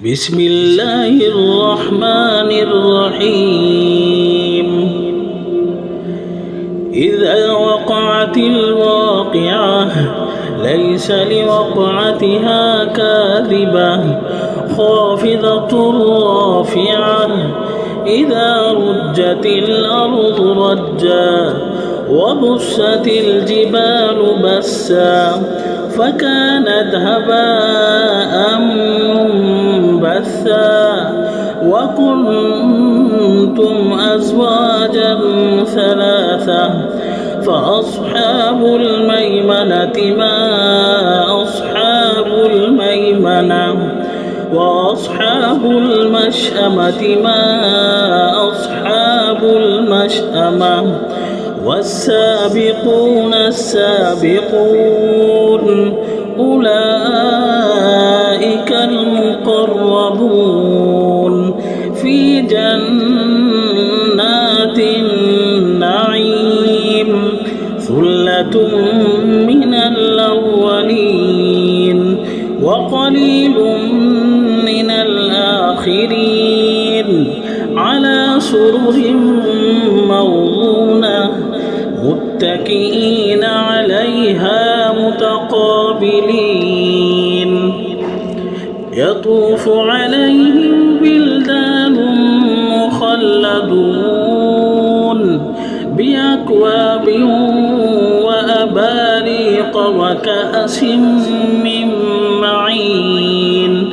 بسم الله الرحمن الرحيم إذا وقعت الواقعة ليس لوقعتها كاذبة خافضة رافعة إذا رجت الأرض رجا وبست الجبال بسا فكانت هباء منبثا وكنتم أزواجا ثلاثة فأصحاب الميمنة ما أصحاب الميمنة وأصحاب المشأمة ما أصحاب المشأمة والسابقون السابقون أولئك المقربون في جنات النعيم ثلة من الأولين وقليل من الآخرين على سرر موضونة متكئين عليها متقابلين يطوف عليهم بلدان مخلدون بأكواب وأباريق وكأس من معين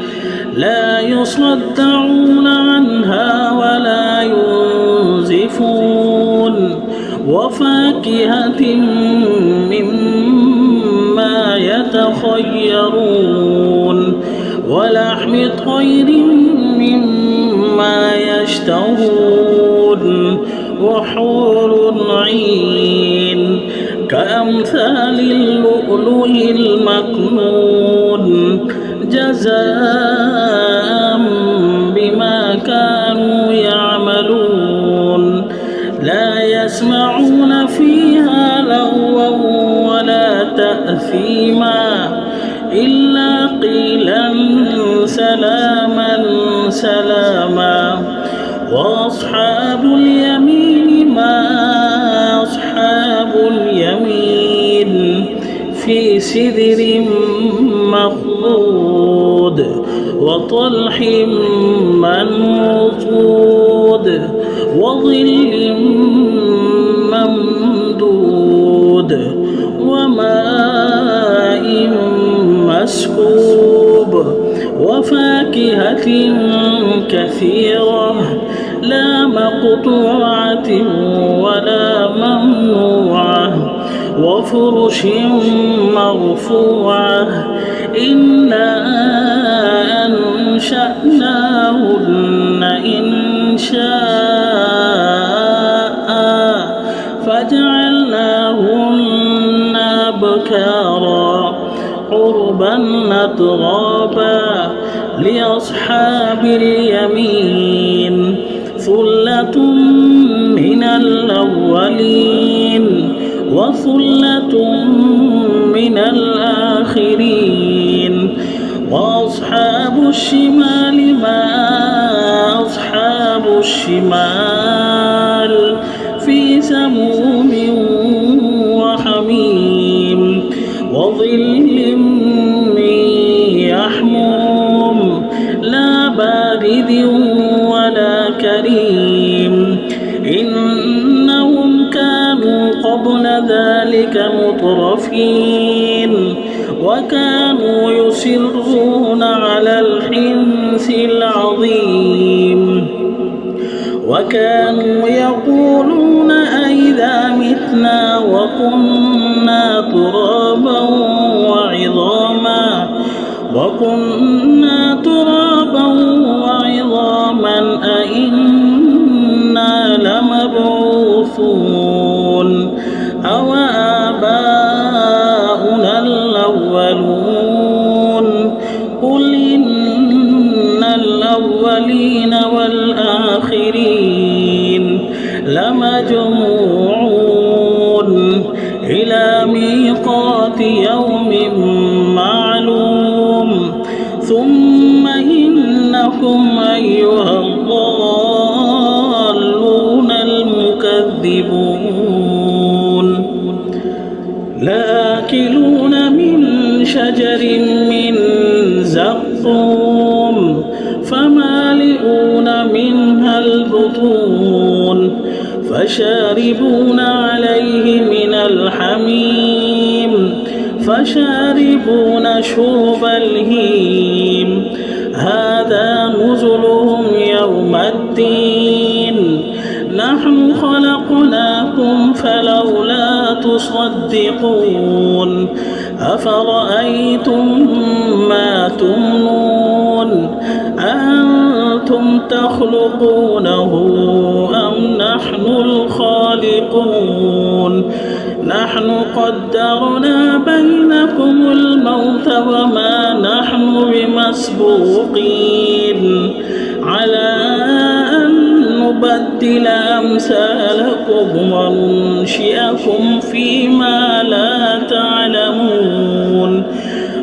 لا يصدعون عنها ولا ينزفون وفاكهة مما يتخيرون ولحم طير مما يشتهون وحور عين كأمثال اللؤلؤ المكنون جزاء بما كانوا يعملون لا يسمعون فيها لغوا ولا تأثيما إلا قيلا سلاما سلاما وأصحاب اليمين ما أصحاب اليمين في سدر مخضود وطلح منضود وظل ممدود وماء مسكوب وفاكهة كثيرة لا مقطوعة ولا ممنوعة وفرش مرفوعة إنا أنشأناهن إنشاء فجعلناهن أبكارا عربا أترابا لأصحاب اليمين ثلة من الأولين وثلة من الآخرين وأصحاب الشمال ما أصحاب الشمال في سموم وحميم وظل من يحموم لا بارد ولا كريم إنهم كانوا قبل ذلك مترفين وكانوا يصرون على الحنث العظيم وكانوا يقولون أئذا متنا وكنا ترابا وعظاما أئنا لمبعوثون أو آباؤنا الأولون قل إن الأولين والآخرين لمجموعون إلى ميقات يوم معلوم ثم إن إنكم أيها الضالون المكذبون لآكلون من شجر من زقوم فمالئون منها البطون فشاربون عليه من الحميم فشاربون شرب الهيم هذا نزلهم يوم الدين نحن خلقناكم فلولا تصدقون أفرأيتم ما تمنون أأنتم تخلقونه أم نحن الخالقون نحن قدرنا بينكم الموت وما نحن بمسبوقين على أن نبدل أمثالكم وننشئكم فيما لا تعلمون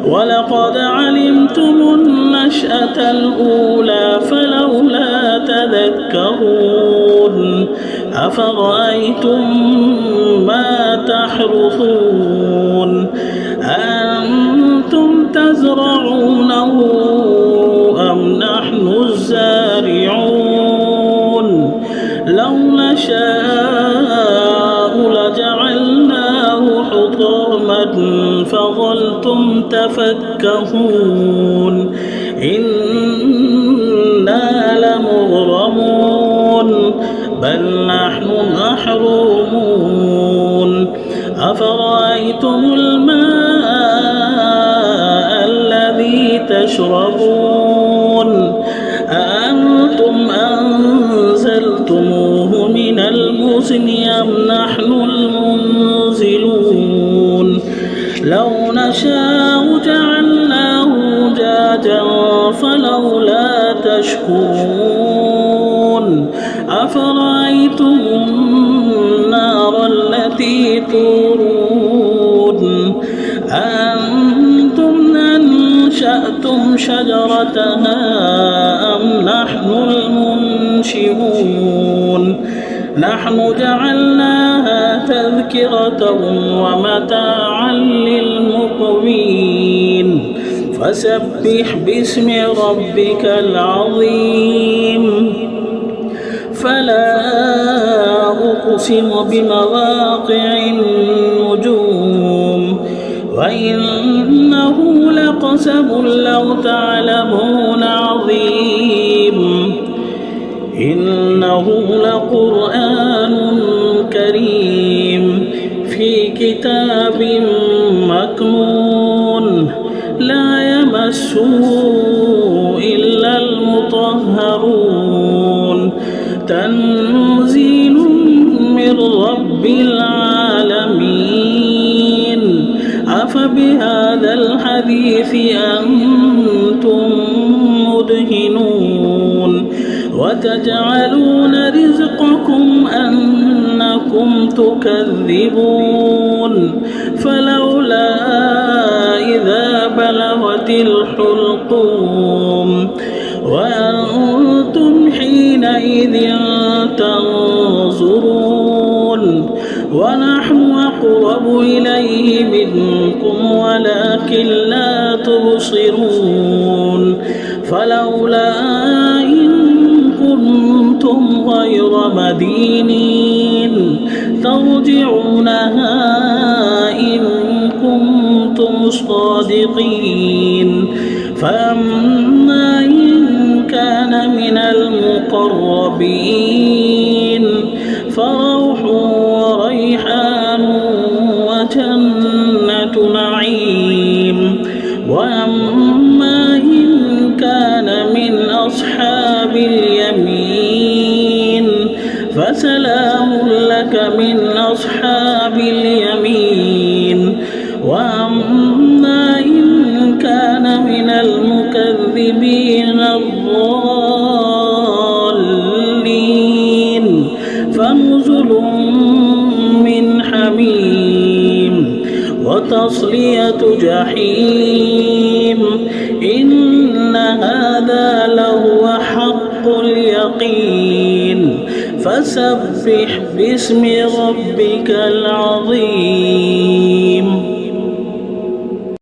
ولقد علمتم النشأة الأولى فلولا تذكرون أفرأيتم ما تحرثون أنتم تزرعونه أم نحن الزارعون لو نشاء لجعلناه حطاما فظلتم تفكهون إنا لمغرمون بل نحن محرومون أفرأيتم الماء الذي تشربون أأنتم أنزلتموه من المزن أم نحن المنزلون لو نشاء جعلناه جاجا فلولا تشكرون أفرأيتم النار التي تورون أأنتم أنشأتم شجرتها أم نحن المنشئون نحن جعلناها تذكرة ومتاعا للمقوين فسبح باسم ربك العظيم فلا أقسم بمواقع النجوم وإنه لقسم لو تعلمون عظيم إنه لقرآن كريم في كتاب مكنون لا يمسه إلا المطهرون تنزيل من رب العالمين أفبهذا الحديث أنتم مدهنون وتجعلون رزقكم أنكم تكذبون فلولا إذا بلغت الحلقوم وأنتم حينئذ تنظرون ونحن أقرب إليه منكم ولكن لا تبصرون فلولا إن كنتم غير مدينين ترجعونها إن كنتم صادقين فأما إن كان من المقربين فروح وريحان وجنة نعيم وأما إن كان من أصحاب اليمين فسلام لك من أصحاب اليمين وأما إن كان من المكذبين الضالين فنزل من حميم وتصلية جحيم إن هذا لهو حق اليقين فسبح باسم ربك العظيم